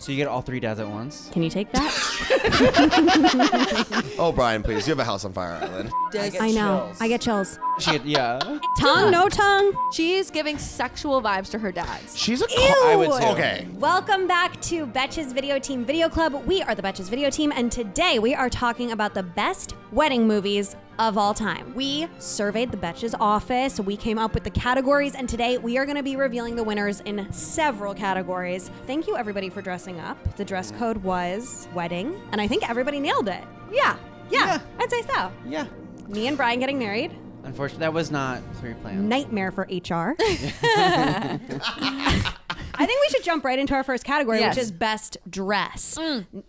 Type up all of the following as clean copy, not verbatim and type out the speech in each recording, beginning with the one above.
So you get all 3 dads at once? Can you take that? Oh, Brian, please. You have a house on fire island. I know. I get chills. Yeah. Tongue, no tongue. She's giving sexual vibes to her dads. She's a I would too. Okay. Welcome back to Betches Video Team Video Club. We are the Betches Video Team, and today we are talking about the best wedding movies of all time. We surveyed the Betches office, we came up with the categories, and today we are going to be revealing the winners in several categories. Thank you everybody for dressing up. The dress code was wedding, and I think everybody nailed it. Yeah. Yeah. I'd say so. Yeah. Me and Brian getting married. Unfortunately, that was not pre-planned. Nightmare for HR. I think we should jump right into our first category, Yes. which is best dress.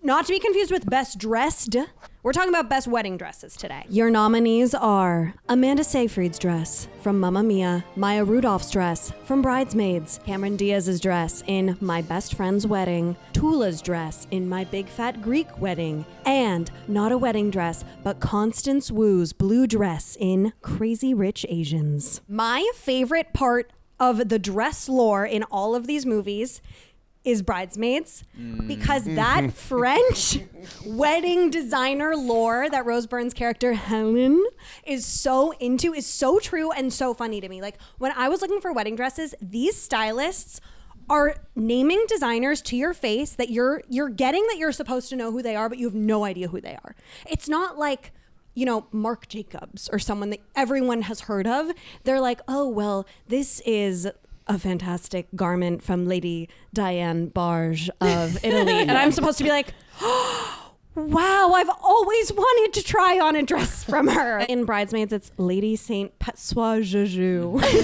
Not to be confused with best dressed. We're talking about best wedding dresses today. Your nominees are Amanda Seyfried's dress from Mamma Mia, Maya Rudolph's dress from Bridesmaids, Cameron Diaz's dress in My Best Friend's Wedding, Tula's dress in My Big Fat Greek Wedding, and not a wedding dress, but Constance Wu's blue dress in Crazy Rich Asians. My favorite part of the dress lore in all of these movies is Bridesmaids, because that French wedding designer lore that Rose Byrne's character Helen is so into is so true and so funny to me. Like when I was looking for wedding dresses, these stylists are naming designers to your face that you're getting that you're supposed to know who they are, but you have no idea who they are. It's not like, you know, Marc Jacobs or someone that everyone has heard of. They're like, oh, well, this is a fantastic garment from Lady Diane Barge of Italy. And I'm supposed to be like, oh, wow, I've always wanted to try on a dress from her. In Bridesmaids, it's Lady Saint Patois Juju. That's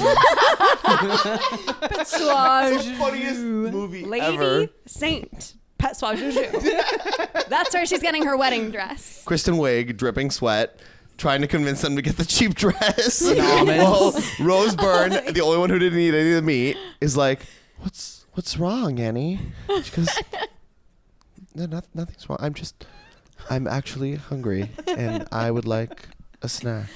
the funniest movie Lady ever. Saint Patois Juju. That's where she's getting her wedding dress. Kristen Wiig, dripping sweat, trying to convince them to get the cheap dress. Well, Rose Byrne, the only one who didn't eat any of the meat, is like, what's wrong, Annie? She goes, no, nothing's wrong. I'm actually hungry, and I would like a snack.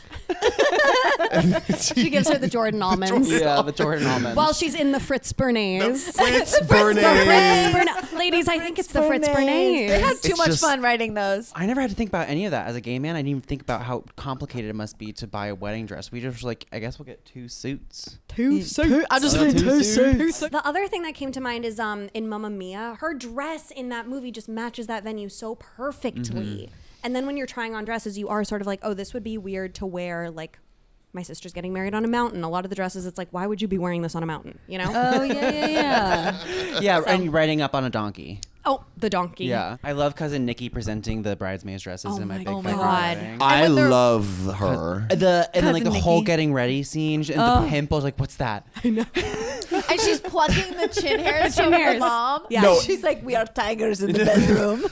She gives her the Jordan almonds. Yeah, the Jordan almonds. While she's in the Fritz Bernays. Fritz Bernays. Ladies, I think it's the Fritz Bernays. They had too It's much just- fun writing those. I never had to think about any of that as a gay man. I didn't even think about how complicated it must be to buy a wedding dress. We just were like, I guess we'll get 2 suits. I just need 2 suits. The other thing that came to mind is in Mamma Mia, her dress in that movie just matches that venue so perfectly. And then when you're trying on dresses, you are sort of like, oh, this would be weird to wear, like, my sister's getting married on a mountain. A lot of the dresses, it's like, why would you be wearing this on a mountain? You know? Oh, yeah. Yeah, and you're riding up on a donkey. Oh, the donkey. Yeah. I love cousin Nikki presenting the bridesmaids dresses in my big my fat God. wedding. I when they're- love her. And then like the Cousin whole Nikki. getting ready scene and the pimples, like what's that? And she's plucking the chin hairs chin from hairs. the mom. Yeah. No. She's like, we are tigers in the bedroom.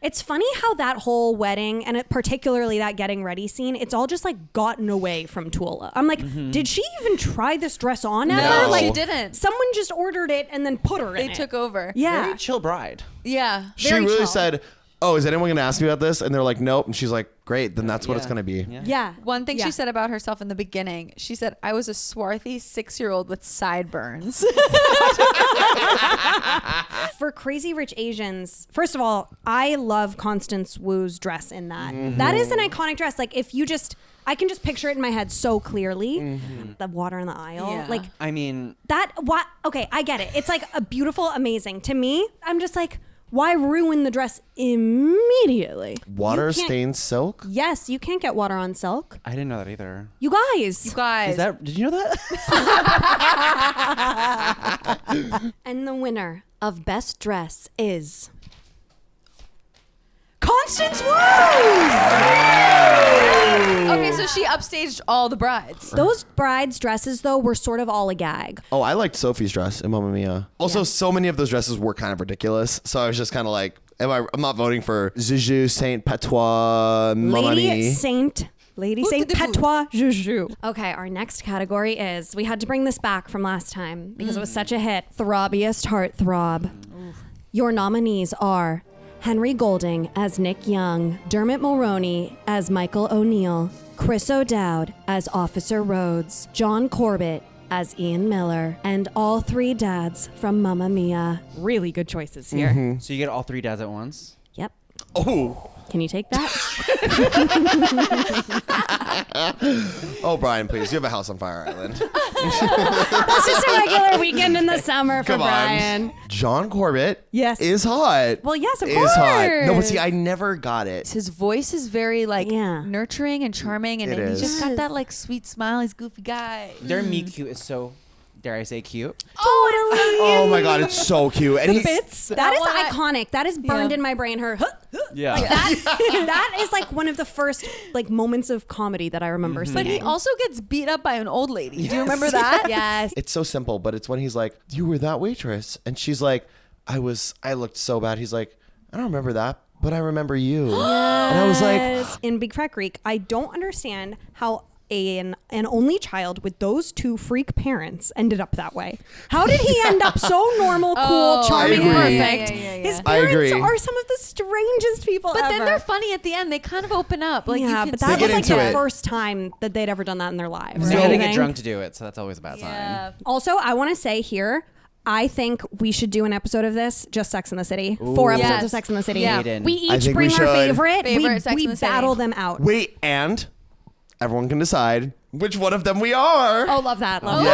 It's funny how that whole wedding, and particularly that getting ready scene, it's all just like gotten away from Tula. I'm like, did she even try this dress on ever? No. Like, She didn't. Someone just ordered it and then put her in They it. took over. Yeah. Very chill bride. Yeah. She Very really chill. said, oh, is anyone going to ask me about this? And they're like, nope. And she's like, great, then that's what it's Yeah. going to be. Yeah. One thing Yeah. she said about herself in the beginning, she said, I was a swarthy 6-year-old with sideburns. For Crazy Rich Asians, first of all, I love Constance Wu's dress in that. That is an iconic dress. Like, if you just, I can just picture it in my head so clearly. The water in the aisle. Yeah. Like, I mean, that, what? Okay, I get it. It's like a beautiful, amazing. To me, I'm just like, why ruin the dress immediately? Water You can't- stained silk? Yes, you can't get water on silk. I didn't know that either. You guys. You guys. Is that? Did you know that? And the winner of Best Dress is Constance Wu! Okay, so she upstaged all the brides. Those brides' dresses, though, were sort of all a gag. Oh, I liked Sophie's dress in Mamma Mia. Also, so many of those dresses were kind of ridiculous. So I was just kind of like, I'm not voting for Juju, Saint Patois, Mamma Lady Mia. Saint Patois Juju. Okay, our next category is, we had to bring this back from last time because it was such a hit, Throbbiest Heartthrob. Your nominees are Henry Golding as Nick Young, Dermot Mulroney as Michael O'Neill, Chris O'Dowd as Officer Rhodes, John Corbett as Ian Miller, and all three dads from Mamma Mia. Really good choices here. So you get all 3 dads at once? Yep. Oh. Can you take that? Oh, Brian, please. You have a house on Fire Island. That's just a regular weekend in the summer for Come Brian. on. John Corbett Yes. is hot. Well, yes, of is course. hot. No, but see, I never got it. His voice is very like Yeah. nurturing and charming, and It he's just is. got that like sweet smile. He's a goofy guy. Their meet cute is so, dare I say, cute. Totally. Oh my God, it's so cute. And he's Bits. That is one I- iconic. That is burned Yeah. in my brain. Her. Yeah. That is like one of the first like moments of comedy that I remember seeing. But he also gets beat up by an old lady. Do you remember that? Yes. it's so simple, but it's when he's like, "You were that waitress," and she's like, "I looked so bad." He's like, "I don't remember that, but I remember you." And I was like, In Big Fat Greek, I don't understand how an only child with those two freak parents ended up that way. How did he end up so normal, cool, charming, I agree. perfect? Yeah. His I parents agree. are some of the strangest people But ever. then they're funny at the end. They kind of open up. Like yeah, you can but see that They was get like into the it. first time that they'd ever done that in their lives. They right? had to I get think. drunk to do it, so that's always a bad sign. Yeah. Also, I want to say here, I think we should do an episode of this, just Sex in the City. 4 episodes Yes. of Sex in the City. Yeah. Hayden. We I each think bring we our should. favorite. Favorite Sex we in the City. battle them out. "Wait," and everyone can decide which one of them we are. Oh, love that. Love that.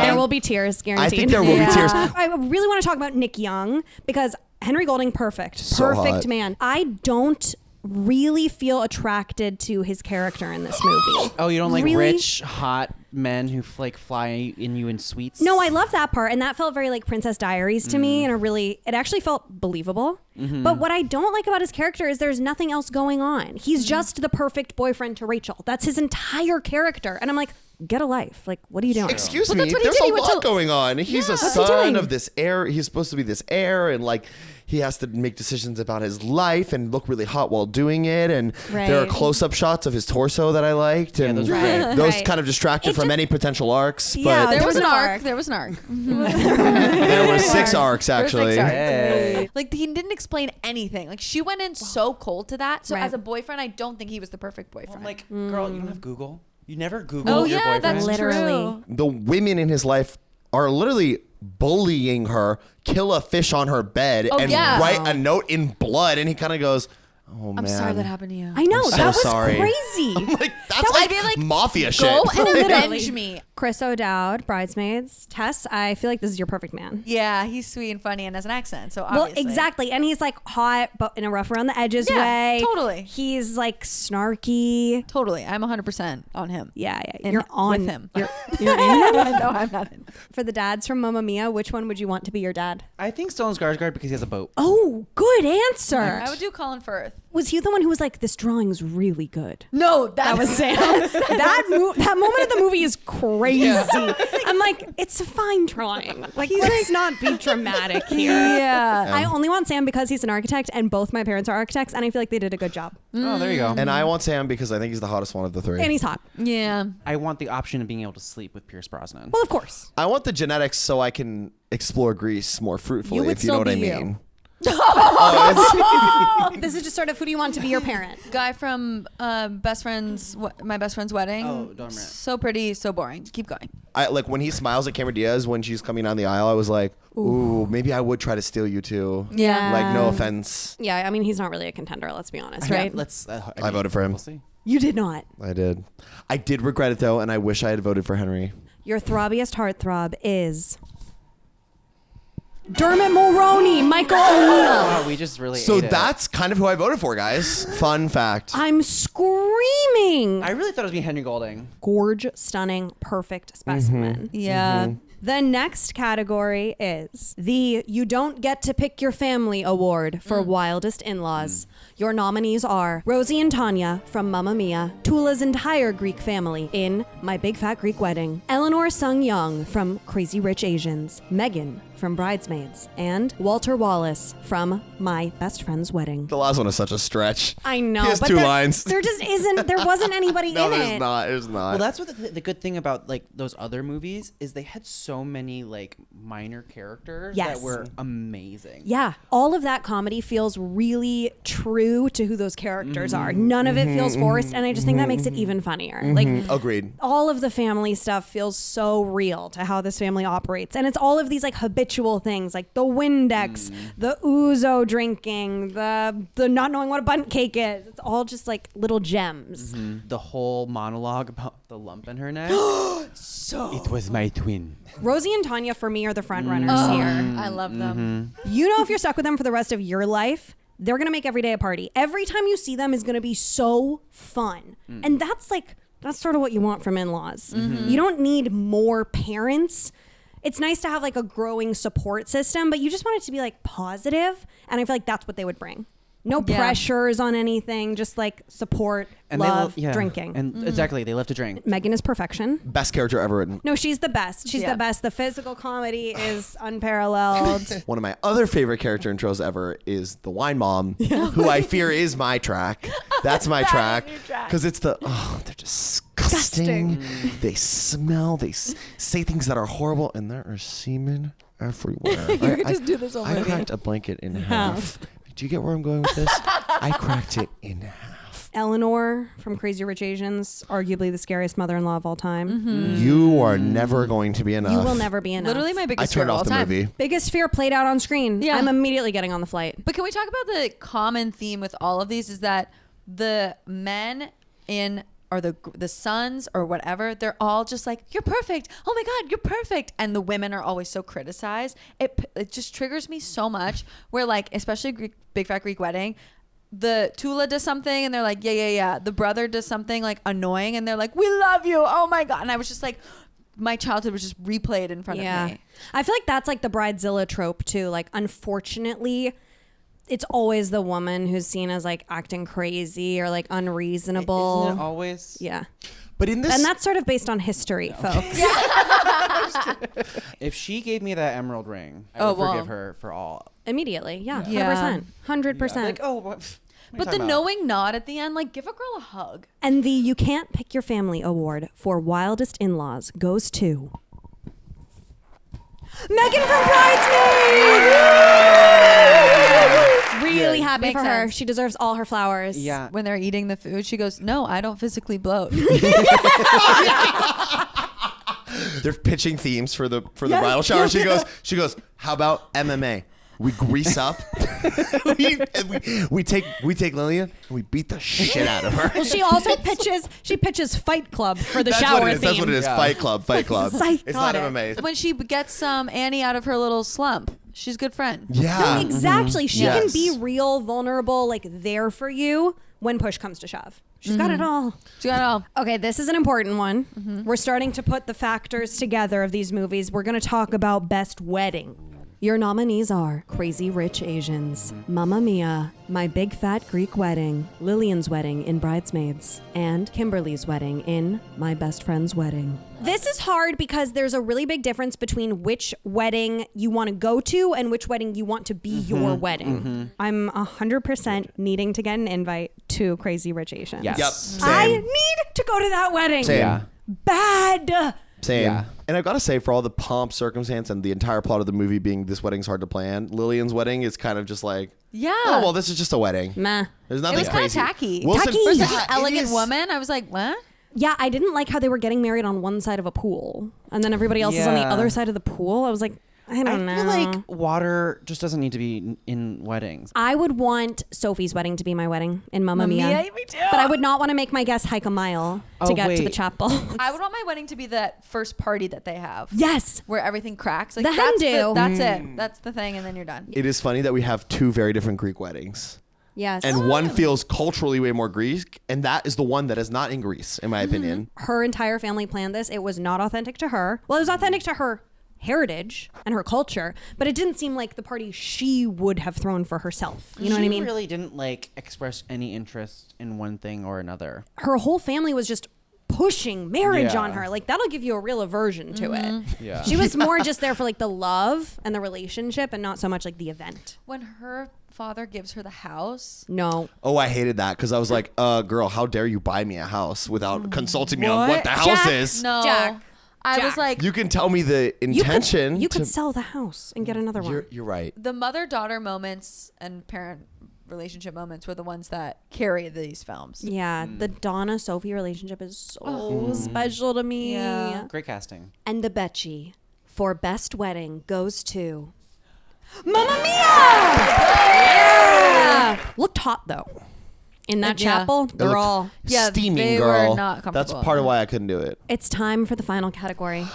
Yeah. There will be tears, guaranteed. I think there will be tears. I really want to talk about Nick Young because Henry Golding, perfect. So Perfect hot. man. I don't really feel attracted to his character in this movie. Oh, you don't like Really? rich, hot men who like fly in you in suites? No, I love that part, and that felt very like Princess Diaries to me, and it actually felt believable. But what I don't like about his character is there's nothing else going on. He's just the perfect boyfriend to Rachel. That's his entire character, and I'm like, get a life. Like, what are you doing? Excuse Well, me, that's what he there's did. a He went lot to- going on. He's a what's he son doing? of this heir. He's supposed to be this heir, and like he has to make decisions about his life and look really hot while doing it. And there are Right. close-up shots of his torso that I liked, and those are great. those Right. kind of distracted It from just- any potential arcs. Yeah, But There was There an was an arc. arc. There was an arc. there were 6 arcs There was actually. 6 arcs. Hey. Like he didn't explain anything. Like she went in so cold to that. So Right. as a boyfriend, I don't think he was the perfect boyfriend. I'm like, girl, you don't have Google. You never Google oh your yeah, boyfriend. that's Literally. true. The women in his life are literally bullying her, kill a fish on her bed, Oh, and yeah. write a note in blood. And he kind of goes, "Oh man, I'm sorry that happened to you. I know, I'm so that was sorry." crazy. Like that's That like, was- I'd be like, mafia shit. Go and Literally. avenge me. Chris O'Dowd, Bridesmaids. Tess, I feel like this is your perfect man. Yeah, he's sweet and funny and has an accent. So Well, obviously. exactly. And he's like hot, but in a rough around the edges Yeah, way. totally. He's like snarky. Totally. I'm 100% on him. Yeah, yeah. In- You're on with him. You're in it? No, I'm not in. For the dads from Mamma Mia, which one would you want to be your dad? I think Stellan Skarsgård because he has a boat. Oh, good answer. I would do Colin Firth. Was he the one who was like, this drawing's really good? No, that was Sam. that moment of the movie is crazy. I'm like, it's a fine drawing. Like, let's not be dramatic here. Yeah. I only want Sam because he's an architect, and both my parents are architects, and I feel like they did a good job. Oh, there you go. And I want Sam because I think he's the hottest one of the 3. And he's hot. Yeah. I want the option of being able to sleep with Pierce Brosnan. Well, of course. I want the genetics so I can explore Greece more fruitfully, You would if you know still what I be you. mean. This is just sort of who do you want to be your parent? Guy from my best friend's wedding. Oh, Don Brandt. So pretty, so boring. Keep going. I like when he smiles at Cameron Diaz when she's coming down the aisle. I was like, ooh, maybe I would try to steal you too. Yeah. Like, no offense. Yeah, I mean, he's not really a contender, let's be honest, Yeah, right? let's. I voted for him. We'll see. You did not. I did. I did regret it though, and I wish I had voted for Henry. Your throbbiest heartthrob is Dermot Mulroney, Michael O'Neill. Wow, we just really. So ate it. that's kind of who I voted for, guys. Fun fact. I'm screaming. I really thought it was me, Henry Golding. Gorge, stunning, perfect specimen. Yeah. The next category is the You Don't Get to Pick Your Family Award for Wildest In-Laws. Your nominees are Rosie and Tanya from Mamma Mia, Tula's entire Greek family in My Big Fat Greek Wedding, Eleanor Sung Young from Crazy Rich Asians, Megan from Bridesmaids, and Walter Wallace from My Best Friend's Wedding. The last one is such a stretch. I know. He has but two lines. There just isn't. There wasn't anybody No, in there's it. not. There's not. Well, that's what the good thing about like those other movies is they had so many like minor characters Yes. that were amazing. Yeah, all of that comedy feels really true to who those characters are. None of it feels forced, and I just think that makes it even funnier. Like, Agreed. all of the family stuff feels so real to how this family operates, and it's all of these like habitual things, like the Windex, the ouzo drinking, the not knowing what a bundt cake is. It's all just like little gems. The whole monologue about the lump in her neck. It was my twin. Rosie and Tanya for me are the front runners here. I love them. You know, if you're stuck with them for the rest of your life, they're gonna make every day a party. Every time you see them is gonna be so fun, and that's sort of what you want from in-laws. You don't need more parents. It's nice to have like a growing support system, but you just want it to be like positive, and I feel like that's what they would bring. No Yeah. pressures on anything, just like support, And love, they drinking. And exactly, they love to drink. Megan is perfection. Best character ever written. No, she's the best. She's Yeah. the best. The physical comedy is unparalleled. One of my other favorite character intros ever is the wine mom, who I fear is my track. That's my track. your track. Because it's they're disgusting. They smell. They say things that are horrible, and there are semen everywhere. You could just do this all I movie. cracked a blanket in half. Do you get where I'm going with this? I cracked it in half. Eleanor from Crazy Rich Asians, arguably the scariest mother-in-law of all time. You are never going to be enough. You will never be enough. Literally my I biggest fear turned of all off the time. movie. Biggest fear played out on screen. Yeah. I'm immediately getting on the flight. But can we talk about the common theme with all of these is that the men in or the sons or whatever, they're all just like, you're perfect. Oh my God, you're perfect. And the women are always so criticized. It just triggers me so much where like, especially Big Fat Greek Wedding, the Tula does something and they're like, yeah. The brother does something like annoying and they're like, we love you. Oh my God. And I was just like, my childhood was just replayed in front of me. I feel like that's like the Bridezilla trope too. Like, unfortunately, it's always the woman who's seen as like acting crazy or like unreasonable. Isn't it always? Yeah. But in this, And that's sort of based on history, folks. If she gave me that emerald ring, I Oh, would well. forgive her for all. Immediately. Yeah. Yeah. 100%. 100%. Like, oh, what are you But the talking about? knowing nod at the end, like give a girl a hug. And the You Can't Pick Your Family award for Wildest In-Laws goes to Megan from Bridesmaids! Really happy Makes for her. sense. She deserves all her flowers. Yeah. When they're eating the food, she goes, no, I don't physically bloat. they're pitching themes for the bridal shower. She goes, how about MMA? We grease up. we take Lillian and we beat the shit out of her. Well, she also pitches Fight Club for the That's shower what it is. theme. That's what it is. Yeah. Fight Club. Psychotic. It's not MMA. When she gets Annie out of her little slump, she's a good friend. Yeah. No, exactly. She can Yes. be real, vulnerable, like there for you when push comes to shove. She's got it all. She got it all. Okay, this is an important one. We're starting to put the factors together of these movies. We're going to talk about Best Wedding. Your nominees are Crazy Rich Asians, Mamma Mia, My Big Fat Greek Wedding, Lillian's Wedding in Bridesmaids, and Kimberly's Wedding in My Best Friend's Wedding. This is hard because there's a really big difference between which wedding you want to go to and which wedding you want to be your wedding. I'm 100% needing to get an invite to Crazy Rich Asians. Yes. Yep. I Same. need to go to that wedding. Same. Yeah. Bad. Same. Yeah. And I've got to say, for all the pomp, circumstance, and the entire plot of the movie being this wedding's hard to plan, Lillian's wedding is kind of just like, Yeah. oh, well, this is just a wedding. Meh. There's It nothing was kind of crazy. tacky. Wilson- Tacky. For such Yeah, an it elegant is. woman, I was like, what? Yeah, I didn't like how they were getting married on one side of a pool, and then everybody else is on the Yeah. other side of the pool. I was like, I don't know. I feel like water just doesn't need to be in weddings. I would want Sophie's wedding to be my wedding in Mamma Mia. me too. But I would not want to make my guests hike a mile to Oh, get to the wait. chapel. I would want my wedding to be that first party that they have. Yes. Where everything cracks. Like The that's hen-do. that's it. That's the thing, and then you're done. It is funny that we have two very different Greek weddings. Yes. And one feels culturally way more Greek, and that is the one that is not in Greece, in my opinion. Her entire family planned this. It was not authentic to her. Well, it was authentic to her heritage and her culture, but it didn't seem like the party she would have thrown for herself. You know what I mean? She really didn't like express any interest in one thing or another. Her whole family was just pushing marriage Yeah. on her. Like that'll give you a real aversion to it. Yeah. She was more just there for like the love and the relationship and not so much like the event. When her father gives her the house. No. Oh, I hated that because I was like, girl, how dare you buy me a house without consulting me on what the house Jack, is? No. Jack. I Jack. was like, You can tell me the intention. You could sell the house and get another one. You're right. the mother-daughter moments and parent relationship moments were the ones that carry these films. Yeah, the Donna Sophie relationship is so special to me. Yeah. Great casting. And the Betchy for best wedding goes to Mamma Mia! Yeah! Looked hot though. In that Yeah. chapel, It they're looked all. Yeah, steaming, they were girl. not That's comfortable. part of why I couldn't do it. It's time for the final category.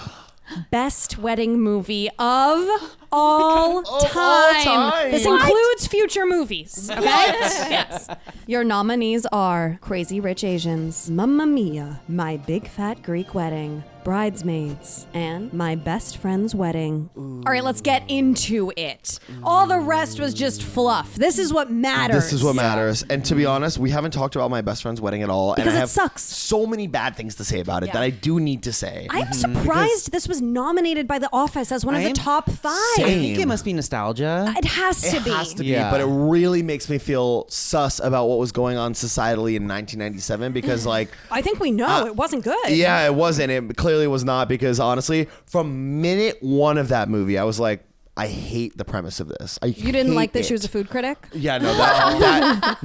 Best wedding movie of all time. time. This includes future movies. Okay? Yes. Your nominees are Crazy Rich Asians, Mamma Mia, My Big Fat Greek Wedding, Bridesmaids, and My Best Friend's Wedding. All right, let's get into it. All the rest was just fluff. This is what matters. This is what matters. And to be honest, we haven't talked about my best friend's wedding at all. Because and I it have sucks. so many bad things to say about it Yeah. that I do need to say. I'm surprised this was nominated by The Office as one of I the am top 5. Same. I think it must be nostalgia. It has to It be. has to be, Yeah. but it really makes me feel sus about what was going on societally in 1997 because, like, I think we know it wasn't good. yeah, it wasn't. It clearly was not because, honestly, from minute one of that movie, I was like, I hate the premise of this. You didn't like that hate she was it. a food critic? Yeah, no,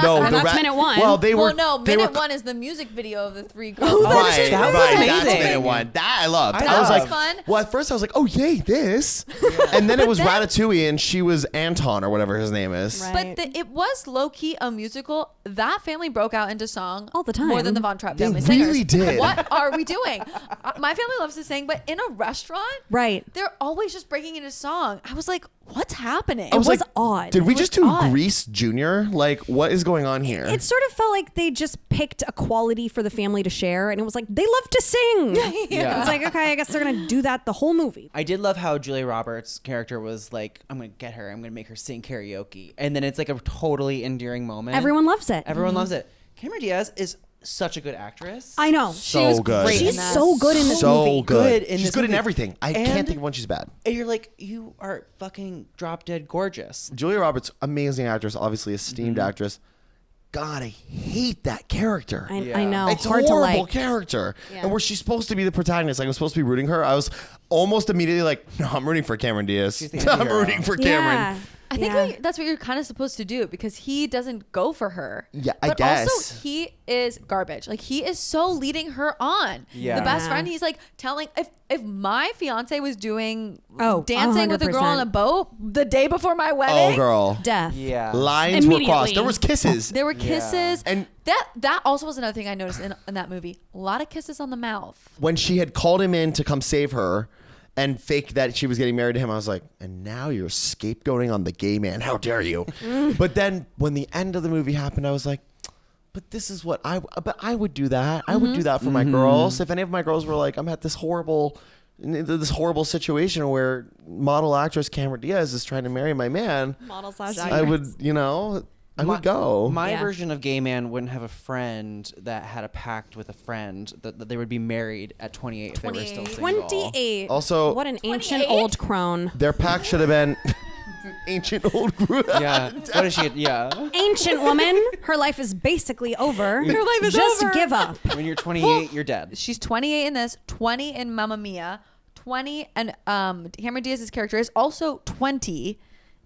no. And that's minute one. Well, they were. Well, no, they minute were, one is the music video of the three girls. Right, That was right. amazing. That's minute one. That I loved. I I was loved. like, Fun. well, at first I was like, oh yay, this, and then it was Ratatouille, and she was Anton or whatever his name is. Right. But it was low key a musical. That family broke out into song All the time. more than the Von Trapp They family really singers. did. What are we doing? My family loves to sing, but in a restaurant, Right. they're always just breaking into song. I was like, what's happening? I was was like, odd. Did we It was just do odd. Grease Junior? Like, what is going on here? It sort of felt like they just picked a quality for the family to share, and it was like, they love to sing. Yeah. It's like, okay, I guess they're going to do that the whole movie. I did love how Julia Roberts' character was like, I'm going to get her. I'm going to make her sing karaoke. And then it's like a totally endearing moment. Everyone loves it. Everyone loves it. Cameron Diaz is such a good actress. I know. so good. great She's in that. so good in this so movie. good. Good in She's this good in movie. everything. I And- can't think of when she's bad. And you're like, you are fucking drop dead gorgeous. Julia Roberts, amazing actress, obviously esteemed actress. God, I hate that character. I Yeah. know. It's a hard to horrible like. character. Yeah. And where she's supposed to be the protagonist, like I'm supposed to be rooting her. I was almost immediately like, no, I'm rooting for Cameron Diaz. She's the I'm anti-hero. rooting for Cameron. Yeah. I think Yeah. that's what you're kind of supposed to do because he doesn't go for her. Yeah, I but guess. also he is garbage. Like he is so leading her on. Yeah. The best Yeah. friend. He's like telling if my fiance was doing Oh, dancing with a girl 100%. on a boat the day before my Oh, wedding. girl. Death. Yeah. Lines were Immediately. crossed. There was kisses. There were kisses. And- that also was another thing I noticed in that movie. A lot of kisses on the mouth. When she had called him in to come save her and fake that she was getting married to him, I was like, and now you're scapegoating on the gay man. How dare you? But then when the end of the movie happened, I was like, but this is what but I would do that. I would do that for my girls. If any of my girls were like, I'm at this horrible situation where model actress Cameron Diaz is trying to marry my man, Model I would, I would go. My Yeah. version of gay man wouldn't have a friend that had a pact with a friend that they would be married at 28 if they were still 28. single. 28. Also- what an ancient 28? old crone. Their pact should have been ancient old group. Yeah. What is she? Yeah. Ancient woman. Her life is basically over. Her life is Just over. give up. When you're 28, you're dead. She's 28 in this, 20 in Mamma Mia, 20, and Cameron Diaz's character is also 20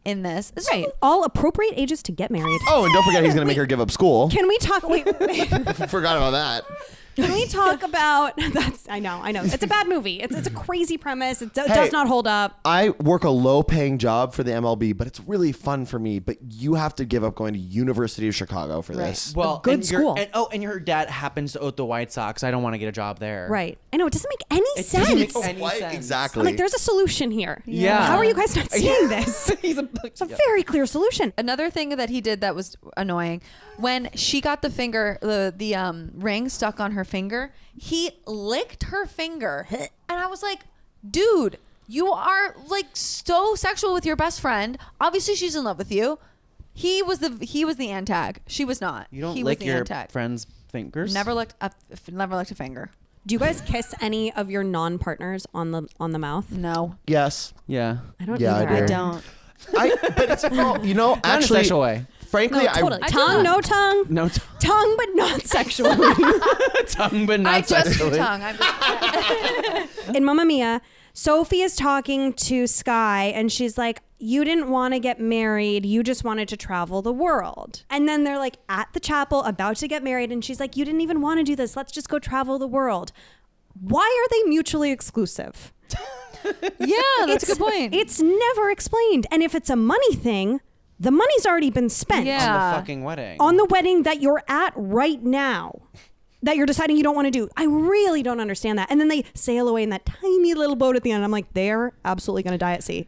in this. So- Right. All appropriate ages to get married. Oh, and don't forget he's going to make her give up school. Can we talk? Wait. Forgot about that. Can we talk about that's? I know. It's a bad movie. It's a crazy premise. It does not hold up. I work a low-paying job for the MLB, but it's really fun for me. But you have to give up going to University of Chicago for this. Well, good and school. And your dad happens to own the White Sox. I don't want to get a job there. Right. I know. It doesn't make any It sense. doesn't make Oh, any what? sense. Exactly. I'm like, there's a solution here. Yeah. How are you guys not seeing this? It's a very clear solution. Another thing that he did that was annoying, when she got the finger, the ring stuck on her finger, he licked her finger, and I was like, dude, you are like so sexual with your best friend. Obviously, she's in love with you. He was the antag. She was not. You don't he lick was the your antag. friend's fingers? Never licked a finger. Do you guys kiss any of your non-partners on the mouth? No, Yes. Yeah. I don't Yeah, I either. do. I don't. But it's you know, Not in a actually, sexual way. frankly, No, totally. I Tongue, no tongue. No Tongue, but not sexually. tongue, but not I just sexually. tongue. I'm just, In Mamma Mia, Sophie is talking to Sky and she's like, you didn't want to get married. You just wanted to travel the world. And then they're like at the chapel about to get married. And she's like, you didn't even want to do this. Let's just go travel the world. Why are they mutually exclusive? yeah, that's a good point. It's never explained. And if it's a money thing, the money's already been spent Yeah. On the fucking wedding. on the wedding that you're at right now. That you're deciding you don't want to do. I really don't understand that. And then they sail away in that tiny little boat at the end. I'm like, they're absolutely going to die at sea.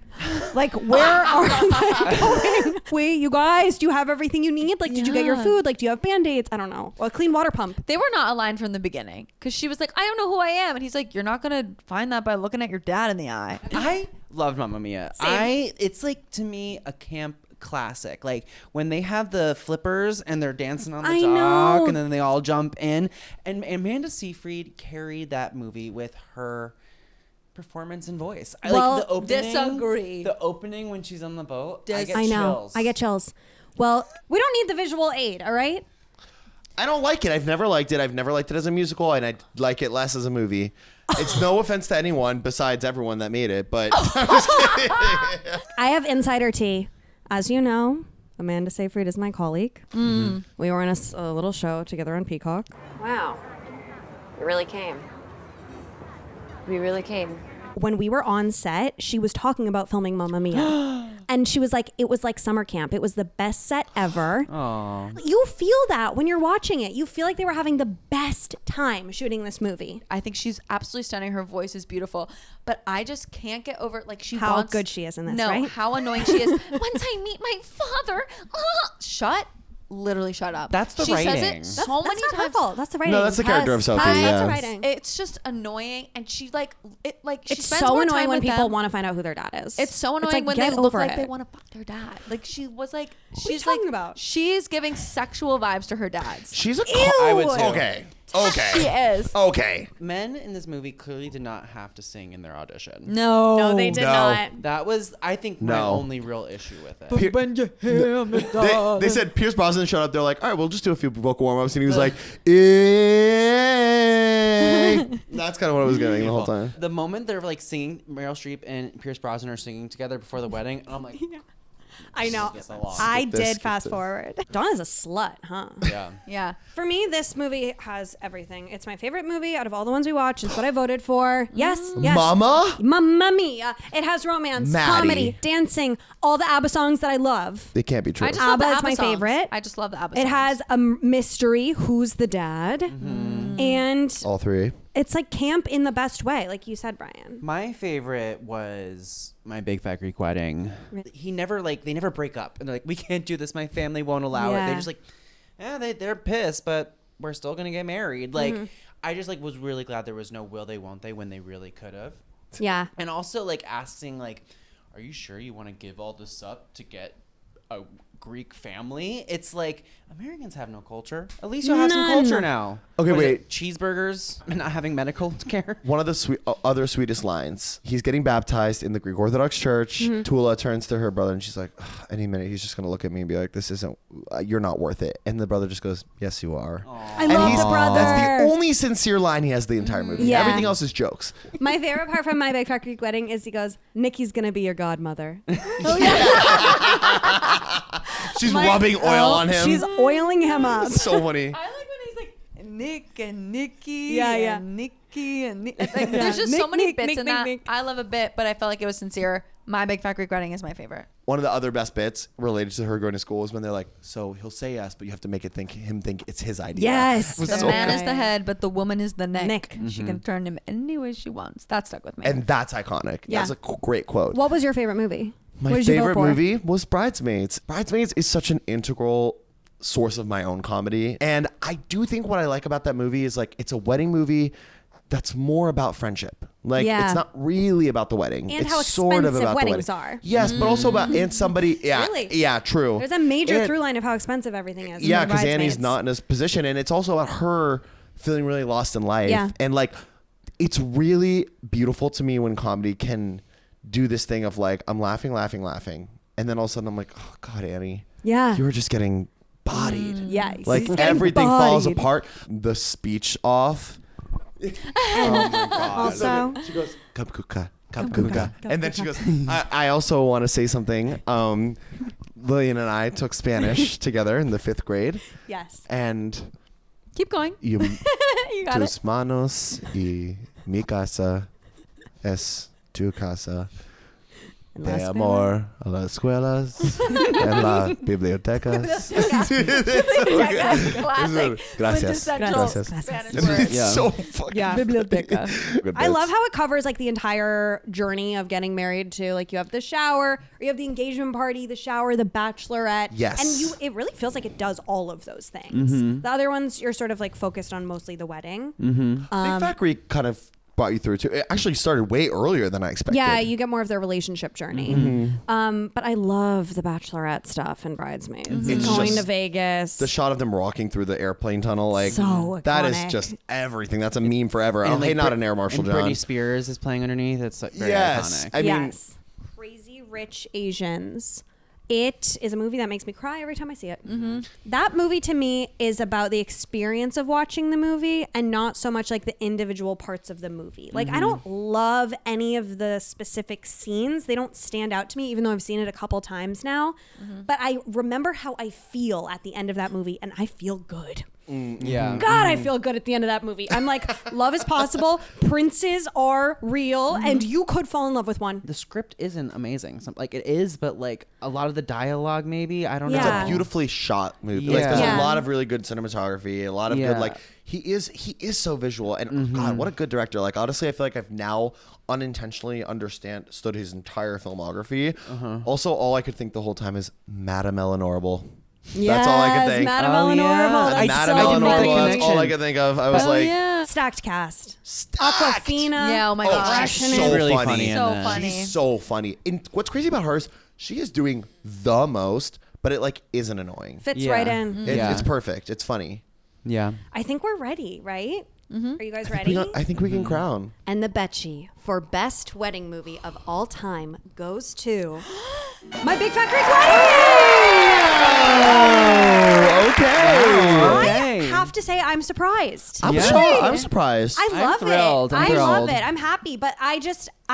Like, where are they going? Wait, you guys, do you have everything you need? Like, did you get your Yeah. food? Like, do you have Band-Aids? I don't know. Well, a clean water pump. They were not aligned from the beginning because she was like, I don't know who I am. And he's like, you're not going to find that by looking at your dad in the eye. I love Mamma Mia. It's like, to me, a camp classic. Like when they have the flippers and they're dancing on the I dock know. and then they all jump in. And Amanda Seyfried carried that movie with her performance and voice. I Well, like the opening. disagree. The opening when she's on the boat. I get I know. chills. I get chills. Well, we don't need the visual aid, all right? I don't like it. I've never liked it. I've never liked it as a musical, and I like it less as a movie. It's no offense to anyone besides everyone that made it, but I'm just kidding. I have insider tea. As you know, Amanda Seyfried is my colleague. We were in a little show together on Peacock. Wow. You really came. We really came. When we were on set, she was talking about filming Mamma Mia. And she was like, it was like summer camp. It was the best set ever. Aw. You feel that when you're watching it. You feel like they were having the best time shooting this movie. I think she's absolutely stunning. Her voice is beautiful, but I just can't get over like she How wants, good she is in this, No, right? how annoying she is. Once I meet my father, literally shut up. That's the she writing. says it so That's many not her times. fault. That's the writing. No, that's the character of Sophie. That's Yeah. the writing. It's just annoying, and she like it. Like she It's spends so more annoying time when with people them. want to find out who their dad is. It's so annoying like, when they get look over like it. they want to fuck their dad. Like she was like, are you she's talking like, about? she's giving sexual vibes to her dads. She's a I would too. Okay. She Okay. is. Okay. Men in this movie clearly did not have to sing in their audition. No, they did No. not. That was, I think, my No. only real issue with it. They said Pierce Brosnan showed up. They're like, all right, we'll just do a few vocal warm-ups. And he was like, "Eh." That's kind of what I was getting the whole time. The moment they're like singing, Meryl Streep and Pierce Brosnan are singing together before the wedding, and I'm like, I know. Skip along. I Skip this, did skip fast this. forward. Donna's a slut, huh? yeah. Yeah. For me, this movie has everything. It's my favorite movie out of all the ones we watched. It's what I voted for. Yes, yes. Mama? Mamma Mia. It has romance, Maddie. comedy, dancing, all the ABBA songs that I love. It can't be true. I just love the ABBA is ABBA my songs. favorite. I just love the ABBA It songs. has a mystery. Who's the dad? And All three. it's like camp in the best way, like you said, Brian. My favorite was My Big Fat Greek Wedding. He never they never break up, and they're like, we can't do this. My family won't allow it. Yeah. They're just like, they're pissed, but we're still gonna get married. Like, I just was really glad there was no will they, won't they when they really could have. Yeah. And also asking are you sure you want to give all this up to get a Greek family? It's like Americans have no culture. At least you'll have some None. culture now. Okay, What is wait. it, cheeseburgers and not having medical care. One of the other sweetest lines. He's getting baptized in the Greek Orthodox Church. Tula turns to her brother and she's like, "Ugh, any minute he's just going to look at me and be like, this isn't, you're not worth it. And the brother just goes, yes, you are. I love the brother. That's the only sincere line he has the entire movie. Yeah. Everything else is jokes. My favorite part from My Big Fat Greek Wedding is he goes, Nikki's going to be your godmother. She's rubbing oil on him. She's oiling him up. So funny. I like when he's like Nick and Nikki. Yeah, yeah. and Nikki and Nick. Like, there's just so Nick, many Nick, bits Nick, in Nick, that. Nick. I love a bit, but I felt like it was sincere. My Big Fat Greek Wedding is my favorite. One of the other best bits related to her going to school is when they're like, so he'll say yes, but you have to make it him think it's his idea. Yes. It was The so man good. is the head, but the woman is the neck. Neck. She can turn him any way she wants. That stuck with me. And that's iconic. Yeah. That's a great quote. What was your favorite movie? My What did you vote favorite for? movie was Bridesmaids. Bridesmaids is such an integral source of my own comedy. And I do think what I like about that movie is it's a wedding movie that's more about friendship. Yeah. It's not really about the wedding. And it's how sort of expensive about weddings the wedding. are. Yes, but also about somebody. Yeah, Really? yeah, true. There's a major And- through line of how expensive everything is. Yeah, in because Annie's Bridesmaids. not in this position, and it's also about her feeling really lost in life. Yeah. And like, it's really beautiful to me when comedy can do this thing of like, I'm laughing. And then all of a sudden I'm like, oh God, Annie, Yeah. you were just getting bodied. Yeah. Like he's getting everything falls bodied. apart. The speech off. Oh my God. Also, She goes, Kapkuka. And then she goes, I also want to say something. Lillian and I took Spanish together in the 5th grade. yes. And Keep going. you You got it. tus manos y mi casa es tu casa. En De la amor a las escuelas en las bibliotecas. Classic. Gracias. Quintessential Gracias. Spanish It's word. Yeah. so fucking Yeah. Biblioteca. good I bits. love how it covers like the entire journey of getting married too. Like you have the shower, or you have the engagement party, the shower, the bachelorette. Yes. And it really feels like it does all of those things. The other ones you're sort of like focused on mostly the wedding. Big Fat Greek kind of brought you through too. It actually started way earlier than I expected. Yeah, you get more of their relationship journey. But I love the bachelorette stuff and Bridesmaids. It's Going just to Vegas. the shot of them walking through the airplane tunnel, like So that is iconic. just everything. That's a meme forever. And, Oh, hey, like, not Brit- an Air Marshal and John. Britney Spears is playing underneath. It's like very Yes. iconic. I mean, yes. Crazy Rich Asians. It is a movie that makes me cry every time I see it. That movie to me is about the experience of watching the movie and not so much like the individual parts of the movie. Like I don't love any of the specific scenes. They don't stand out to me, even though I've seen it a couple times now. But I remember how I feel at the end of that movie, and I feel good. Yeah. God, I feel good at the end of that movie. I'm like, love is possible. Princes are real, and you could fall in love with one. The script isn't amazing. Like it is, but like a lot of the dialogue, maybe I don't Yeah. know. it's a beautifully shot movie. Like there's Yeah. a lot of really good cinematography, a lot of good like he is so visual, and God, what a good director. Like honestly, I feel like I've now unintentionally understood his entire filmography. Also, all I could think the whole time is Madame Eleanorable. That's all I could think. Madame Oh, Eleanorable. yeah. That's Madame so Eleanorable. funny. That's all I could think of. I was like, yeah. Stacked cast. stacked. Aquafina. Yeah, oh my Oh, gosh. she's She's so really funny. funny in So that. funny. She's so funny. And what's crazy about her is she is doing the most, but it like isn't annoying. Fits Yeah. right in. It's perfect. It's funny. Yeah. I think we're ready, right? Are you guys We ready? got- I think we can crown. And the Betchy for best wedding movie of all time goes to My Big Fat Greek Wedding. Okay. I have to say I'm surprised. I'm, Yeah. I'm surprised. I love thrilled. it. I'm I love thrilled. it. I'm happy, but I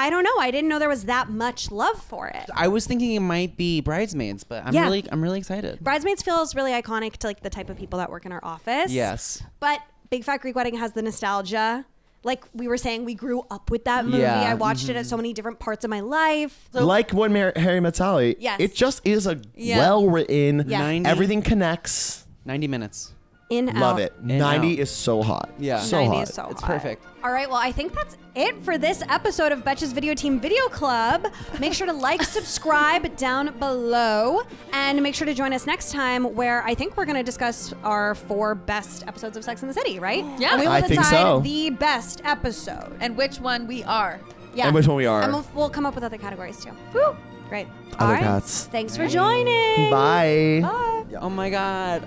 don't know. I didn't know there was that much love for it. I was thinking it might be Bridesmaids, but I'm Yeah. really excited. Bridesmaids feels really iconic to like the type of people that work in our office. Yes. But Big Fat Greek Wedding has the nostalgia. Like we were saying, we grew up with that movie. Yeah. I watched it at so many different parts of my life. Like when Harry Met Sally, Yes. it just is a Yeah. well-written, Yeah. 90 everything connects. 90 minutes. In Love out. it. In 90 out. is so hot. Yeah. So 90 hot. is so It's hot. perfect. All right, well, I think that's it for this episode of Betches Video Team Video Club. Make sure to like, subscribe down below, and make sure to join us next time where I think we're going to discuss our 4 best episodes of Sex and the City, right? Yeah. And we will I think decide so. the best episode. And which one we are. Yeah. And which one we are. And we'll come up with other categories too. Woo! Great. All Other right. cats. Thanks for joining. Bye. Bye. Oh my God.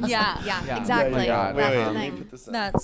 Yeah. Yeah, Yeah. exactly. Oh my God. That's Wait, the wait. thing. That's